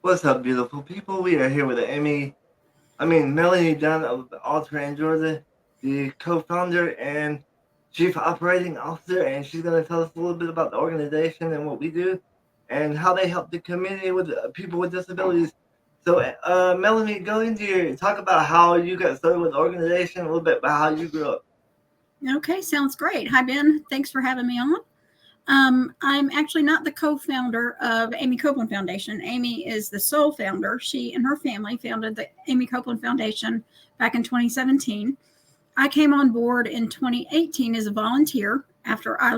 What's up, beautiful people? We are here with Melanie Dunn of All-Terrain Georiga, the co-founder and chief operating officer, and she's going to tell us a little bit about the organization and what we do and how they help the community with people with disabilities. So, Melanie, talk about how you got started with the organization, a little bit about how you grew up. Okay, sounds great. Hi, Ben. Thanks for having me on. I'm actually not the co-founder of Amy Copeland Foundation. Amy is the sole founder. She and her family founded the Amy Copeland Foundation back in 2017. I came on board in 2018 as a volunteer after I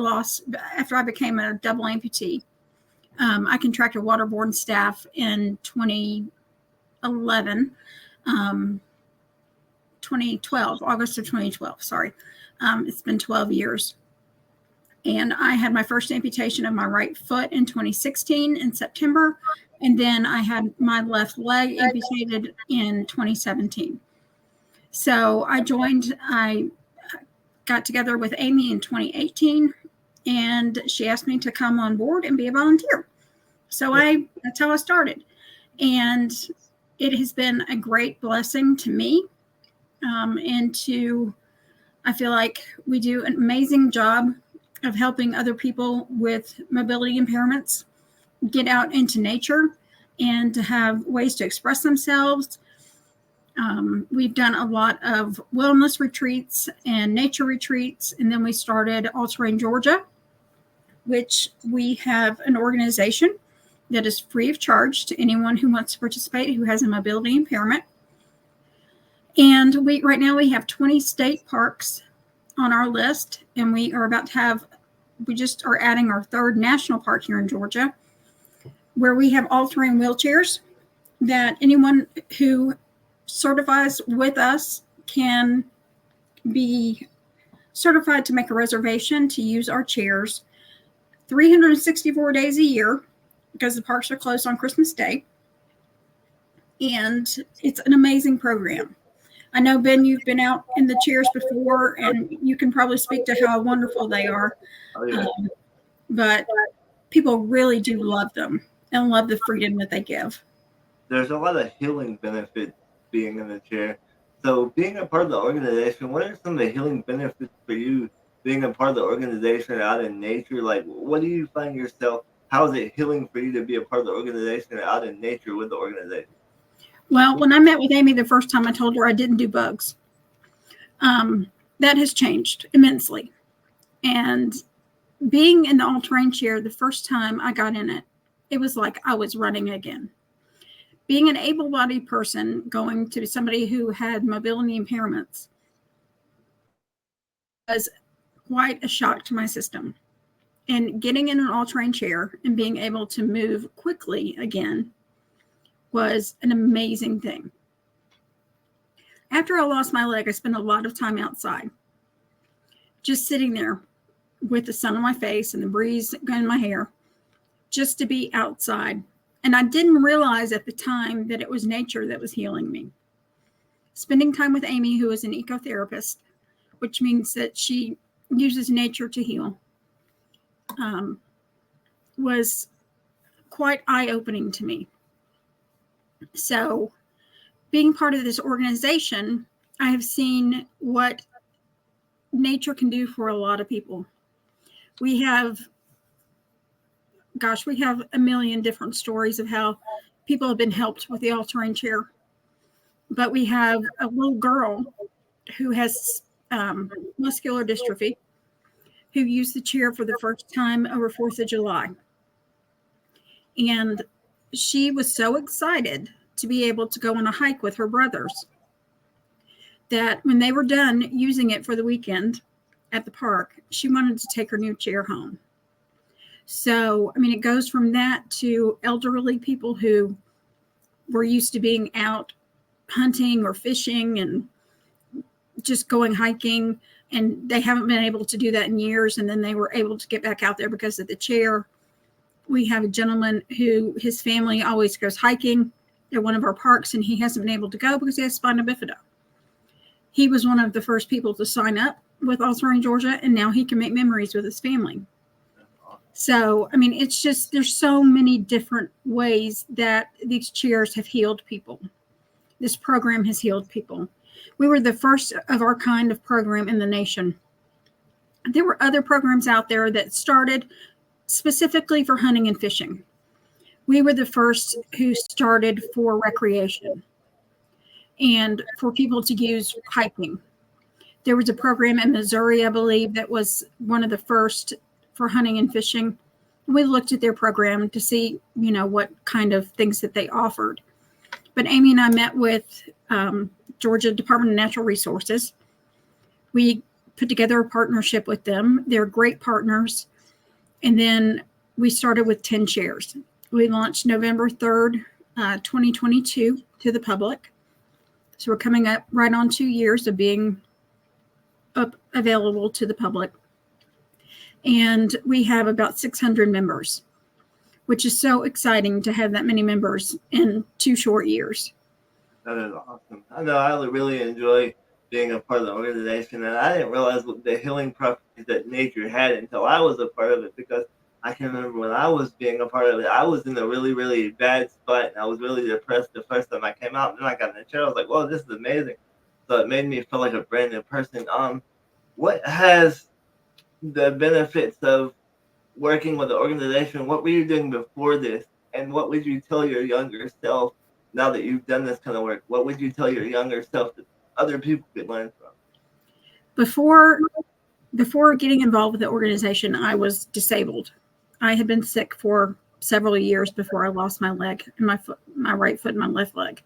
became a double amputee. I contracted waterborne staph in 2011, 2012, August of 2012. Sorry. It's been 12 years. And I had my first amputation of my right foot in 2016 in September. And then I had my left leg amputated in 2017. So I got together with Amy in 2018, and she asked me to come on board and be a volunteer. So that's how I started. And it has been a great blessing to me. I feel like we do an amazing job of helping other people with mobility impairments get out into nature and to have ways to express themselves. We've done a lot of wellness retreats and nature retreats, and then we started All-Terrain Georiga, which we have an organization that is free of charge to anyone who wants to participate who has a mobility impairment. And right now we have 20 state parks on our list, and we just are adding our third national park here in Georgia, where we have all-terrain wheelchairs that anyone who certifies with us can be certified to make a reservation to use our chairs 364 days a year, because the parks are closed on Christmas Day. And it's an amazing program. I know, Ben, you've been out in the chairs before, and you can probably speak to how wonderful they are. Oh, yeah. But people really do love them and love the freedom that they give. There's a lot of healing benefits being in the chair. So, being a part of the organization, what are some of the healing benefits for you being a part of the organization out in nature? Like, what do you find yourself? How is it healing for you to be a part of the organization out in nature with the organization? Well, when I met with Amy the first time, I told her I didn't do bugs. That has changed immensely. And being in the all-terrain chair, the first time I got in it, it was like I was running again. Being an able-bodied person going to somebody who had mobility impairments was quite a shock to my system. And getting in an all-terrain chair and being able to move quickly again was an amazing thing. After I lost my leg, I spent a lot of time outside, just sitting there with the sun on my face and the breeze in my hair, just to be outside. And I didn't realize at the time that it was nature that was healing me. Spending time with Amy, who is an ecotherapist, which means that she uses nature to heal, was quite eye-opening to me. So being part of this organization, I have seen what nature can do for a lot of people. We have a million different stories of how people have been helped with the all-terrain chair. But we have a little girl who has muscular dystrophy who used the chair for the first time over 4th of July. And she was so excited to be able to go on a hike with her brothers that when they were done using it for the weekend at the park, she wanted to take her new chair home. So, it goes from that to elderly people who were used to being out hunting or fishing and just going hiking, and they haven't been able to do that in years, and then they were able to get back out there because of the chair. We have a gentleman who his family always goes hiking at one of our parks, and he hasn't been able to go because he has spina bifida. He was one of the first people to sign up with All-Terrain Georiga, and now he can make memories with his family. So, I mean, it's just, there's so many different ways that these chairs have healed people. This program has healed people. We were the first of our kind of program in the nation. There were other programs out there that started specifically for hunting and fishing. We were the first who started for recreation and for people to use hiking. There was a program in Missouri, I believe, that was one of the first for hunting and fishing. We looked at their program to see, what kind of things that they offered. But Amy and I met with Georgia Department of Natural Resources. We put together a partnership with them. They're great partners. And then we started with 10 chairs. We launched November 3rd, 2022 to the public. So we're coming up right on 2 years of being up available to the public. And we have about 600 members, which is so exciting to have that many members in 2 short years. That is awesome. I know I really enjoy being a part of the organization, and I didn't realize what the healing properties that nature had until I was a part of it, because I can remember when I was being a part of it, I was in a really, really bad spot, and I was really depressed the first time I came out, and then I got in the chair. I was like, whoa, this is amazing. So it made me feel like a brand new person. What has the benefits of working with the organization? What were you doing before this, and what would you tell your younger self now that you've done this kind of work? What would you tell your younger self that other people could learn from? Before getting involved with the organization, I was disabled. I had been sick for several years before I lost my leg, and my right foot and my left leg.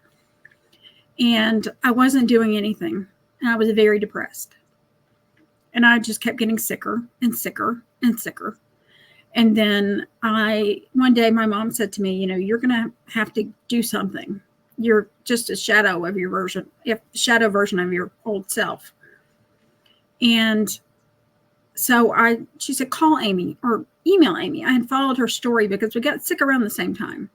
And I wasn't doing anything. And I was very depressed. And I just kept getting sicker and sicker and sicker. And then one day my mom said to me, you're going to have to do something. You're just a shadow version of your old self. And so she said, call Amy or email Amy. I had followed her story because we got sick around the same time.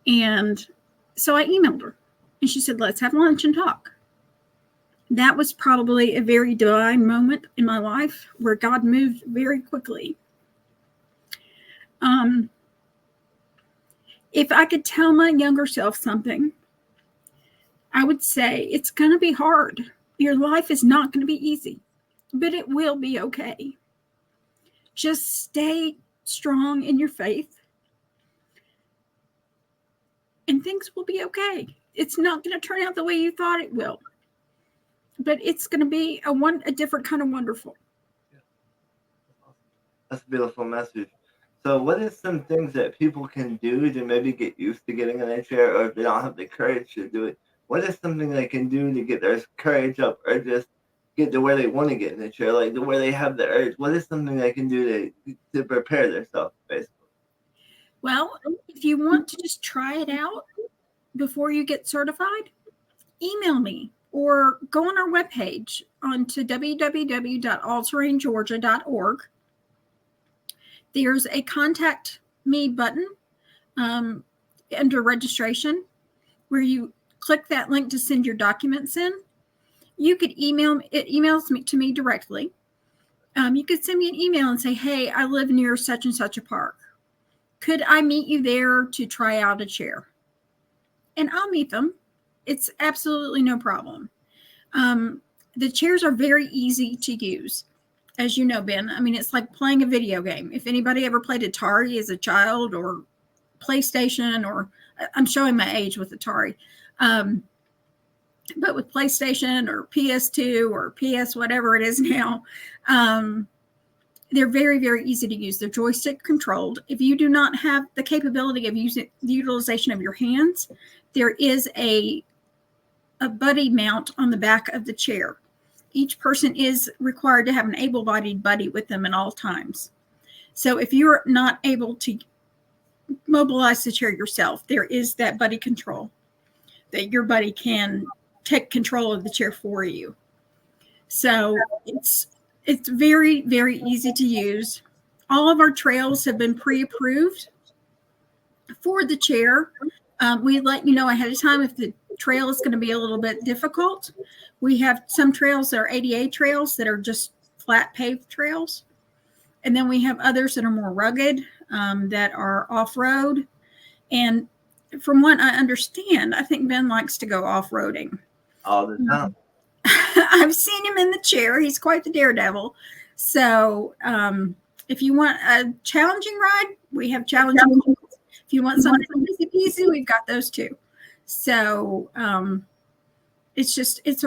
And so I emailed her, and she said, let's have lunch and talk. That was probably a very divine moment in my life where God moved very quickly. If I could tell my younger self something, I would say it's going to be hard. Your life is not going to be easy, but it will be okay. Just stay strong in your faith, and things will be okay. It's not going to turn out the way you thought it will, but it's going to be a different kind of wonderful. That's a beautiful message. So what is some things that people can do to maybe get used to getting in a chair, or if they don't have the courage to do it, what is something they can do to get their courage up, or just get to where they want to get in the chair, like to where they have the urge? What is something they can do to prepare themselves, basically? Well, if you want to just try it out before you get certified, email me or go on our webpage onto www.allterraingeorgia.org. There's a contact me button under registration where you click that link to send your documents in. You could emails me to me directly. You could send me an email and say, hey, I live near such and such a park. Could I meet you there to try out a chair? And I'll meet them. It's absolutely no problem. The chairs are very easy to use. As you know, Ben, I mean, it's like playing a video game. If anybody ever played Atari as a child, or PlayStation, or I'm showing my age with Atari, but with PlayStation or PS2 or PS, whatever it is now, they're very, very easy to use. They're joystick controlled. If you do not have the capability of using the utilization of your hands, there is a buddy mount on the back of the chair. Each person is required to have an able-bodied buddy with them at all times. So if you're not able to mobilize the chair yourself, there is that buddy control that your buddy can take control of the chair for you. So it's very, very easy to use. All of our trails have been pre-approved for the chair. We let you know ahead of time if the trail is going to be a little bit difficult. We have some trails that are ADA trails that are just flat paved trails. And then we have others that are more rugged, that are off-road. And from what I understand, I think Ben likes to go off-roading. All the time. I've seen him in the chair. He's quite the daredevil. So if you want a challenging ride, we have challenging. If you want something easy peasy, we've got those too. So it's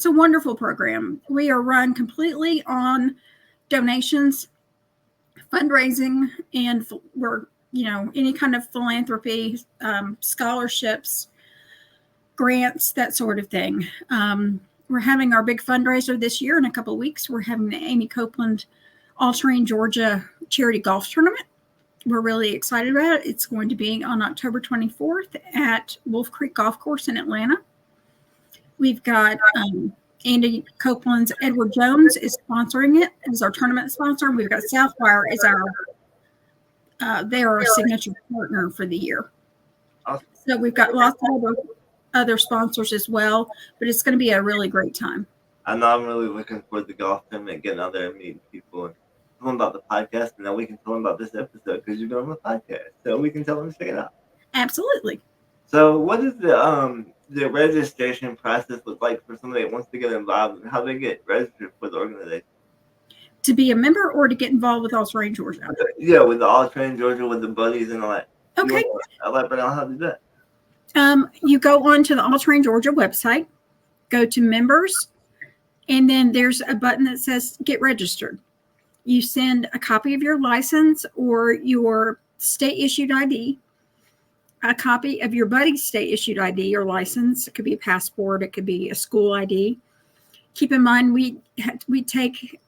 a wonderful program. We are run completely on donations, fundraising, and we're any kind of philanthropy, scholarships, grants, that sort of thing. We're having our big fundraiser this year in a couple of weeks. We're having the Amy Copeland All-Terrain Georgia charity golf tournament. We're really excited about it. It's going to be on October 24th at Wolf Creek Golf Course in Atlanta. We've got Andy Copeland's Edward Jones is sponsoring it as our tournament sponsor. We've got Southwire as they are our signature partner for the year. So we've got lots of other sponsors as well, but it's going to be a really great time. I know I'm really looking forward to the golf tournament, getting out there and meeting people and tell them about the podcast, and now we can tell them about this episode because you're doing a podcast, so we can tell them to check it out. Absolutely. So what is the registration process look like for somebody that wants to get involved, and how they get registered for the organization? To be a member or to get involved with All-Terrain Georgia? Yeah, with the All-Terrain Georgia, with the buddies and all that. Okay. I'll let Bernal how to do that. You go on to the All-Terrain Georgia website, go to members, and then there's a button that says get registered. You send a copy of your license or your state issued ID, a copy of your buddy's state issued ID or license. It could be a passport. It could be a school ID. Keep in mind, we take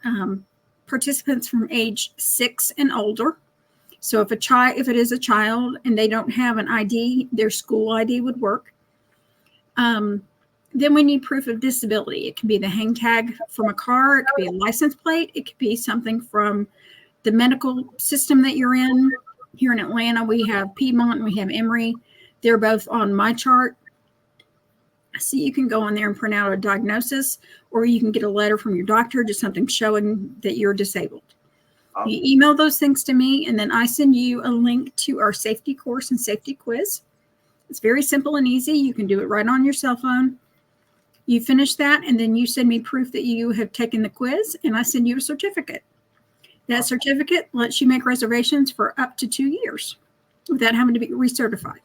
participants from age 6 and older. So if it is a child and they don't have an ID, their school ID would work. Then we need proof of disability. It can be the hang tag from a car. It could be a license plate. It could be something from the medical system that you're in. Here in Atlanta, we have Piedmont and we have Emory. They're both on my chart. So you can go on there and print out a diagnosis, or you can get a letter from your doctor, just something showing that you're disabled. You email those things to me, and then I send you a link to our safety course and safety quiz. It's very simple and easy. You can do it right on your cell phone. You finish that, and then you send me proof that you have taken the quiz, and I send you a certificate. That certificate lets you make reservations for up to 2 years without having to be recertified.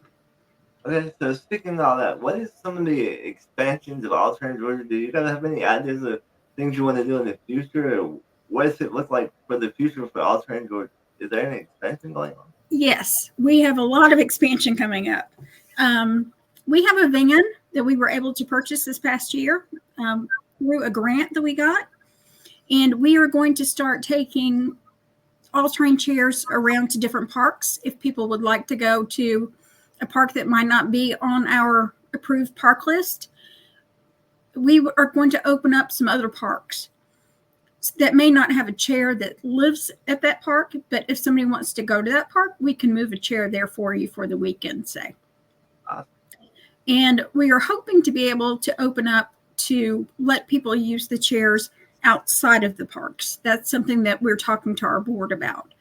Okay, so speaking of all that, what is some of the expansions of All-Terrain Georgia? Do you guys have any ideas of things you want to do in the future? Or what does it look like for the future for All-Terrain Georgia? Is there any expansion going on? Yes, we have a lot of expansion coming up. We have a van that we were able to purchase this past year through a grant that we got. And we are going to start taking all-terrain chairs around to different parks. If people would like to go to a park that might not be on our approved park list, we are going to open up some other parks that may not have a chair that lives at that park. But if somebody wants to go to that park, we can move a chair there for you for the weekend, say. And we are hoping to be able to open up to let people use the chairs outside of the parks. That's something that we're talking to our board about.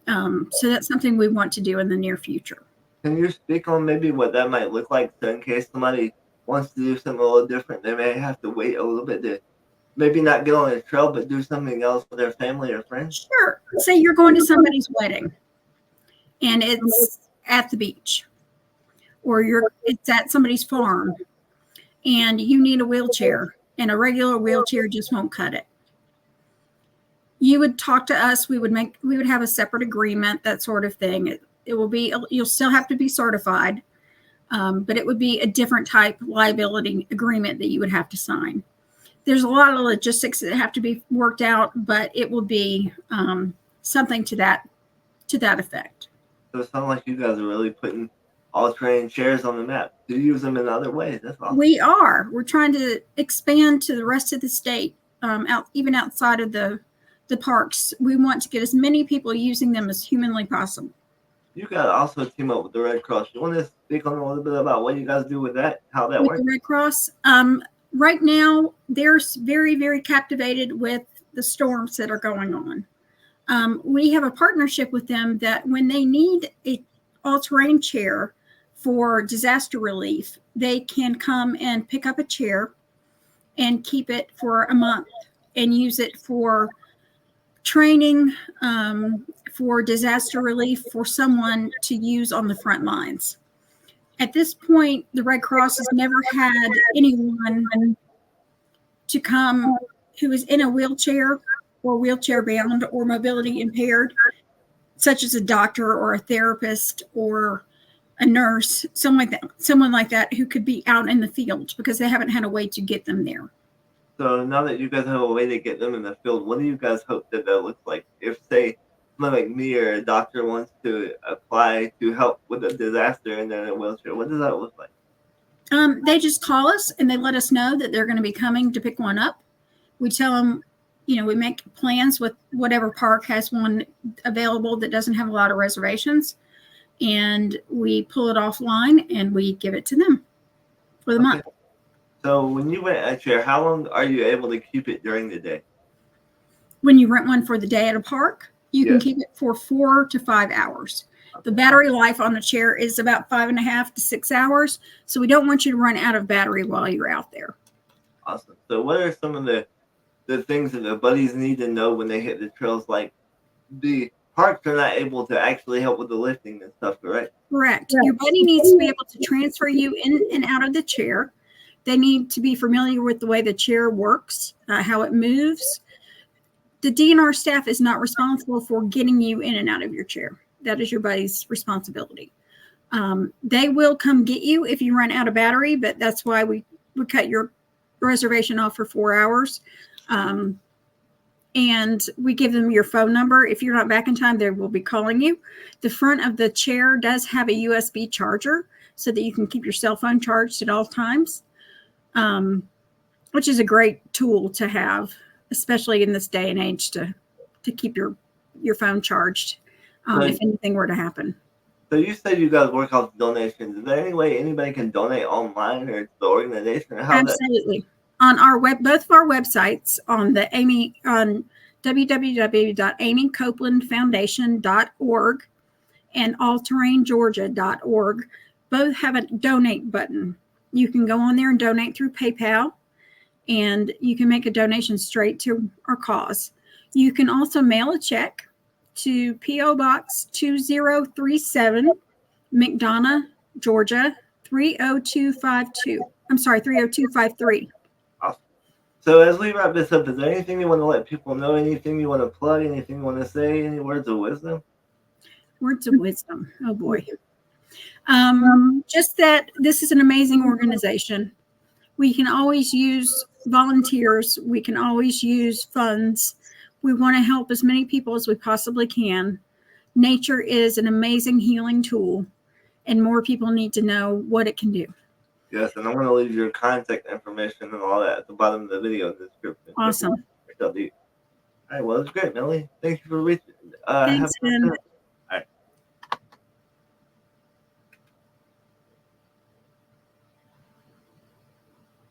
So that's something we want to do in the near future. Can you speak on maybe what that might look like? So in case somebody wants to do something a little different, they may have to wait a little bit to maybe not get on a trail, but do something else with their family or friends? Sure. Say you're going to somebody's wedding and it's at the beach, or it's at somebody's farm and you need a wheelchair and a regular wheelchair just won't cut it. You would talk to us. We would have a separate agreement, that sort of thing. It will be, you'll still have to be certified, but it would be a different type liability agreement that you would have to sign. There's a lot of logistics that have to be worked out, but it will be something to that effect. So it sounds like you guys are really putting all-terrain chairs on the map. Do you use them in other ways? That's awesome. We are. We're trying to expand to the rest of the state, even outside of the parks. We want to get as many people using them as humanly possible. You got to also team up with the Red Cross. You want to speak on a little bit about what you guys do with that, how that works? With the Red Cross, right now, they're very, very captivated with the storms that are going on. We have a partnership with them that when they need a all-terrain chair for disaster relief, they can come and pick up a chair and keep it for a month and use it for training, for disaster relief for someone to use on the front lines. At this point, the Red Cross has never had anyone to come who is in a wheelchair or wheelchair bound or mobility impaired, such as a doctor or a therapist or a nurse, someone like that who could be out in the field because they haven't had a way to get them there. So now that you guys have a way to get them in the field, what do you guys hope that looks like? If, say, someone like me or a doctor wants to apply to help with a disaster and they're in a wheelchair, what does that look like? They just call us and they let us know that they're going to be coming to pick one up. We tell them, we make plans with whatever park has one available that doesn't have a lot of reservations. And we pull it offline and we give it to them for the month. So when you rent a chair, how long are you able to keep it during the day? When you rent one for the day at a park, you can keep it for 4 to 5 hours. The battery life on the chair is about 5.5 to 6 hours. So we don't want you to run out of battery while you're out there. Awesome. So what are some of the things that the buddies need to know when they hit the trails? Like the parks are not able to actually help with the lifting and stuff, correct? Correct. Your buddy needs to be able to transfer you in and out of the chair. They need to be familiar with the way the chair works, how it moves. The DNR staff is not responsible for getting you in and out of your chair. That is your buddy's responsibility. They will come get you if you run out of battery, but that's why we cut your reservation off for 4 hours. And we give them your phone number. If you're not back in time, they will be calling you. The front of the chair does have a USB charger so that you can keep your cell phone charged at all times, which is a great tool to have, especially in this day and age to keep your phone charged if anything were to happen. So you said you guys work off donations. Is there any way anybody can donate online or to the organization? Or how Absolutely. On our both of our websites, on the on www.amycopelandfoundation.org and allterraingeorgia.org, both have a donate button. You can go on there and donate through PayPal, and you can make a donation straight to our cause. You can also mail a check to P.O. Box 2037, McDonough, Georgia 30252. I'm sorry, 30253. Awesome. So as we wrap this up, is there anything you want to let people know? Anything you want to plug? Anything you want to say? Any words of wisdom? Words of wisdom. Oh boy. Just that this is an amazing organization. We can always use volunteers. We can always use funds. We want to help as many people as we possibly can. Nature is an amazing healing tool, and more people need to know what it can do. Yes, and I'm going to leave your contact information and all that at the bottom of the video description. Awesome. All right, well, it's great, Melanie. Thank you for reaching. Thanks, Ben.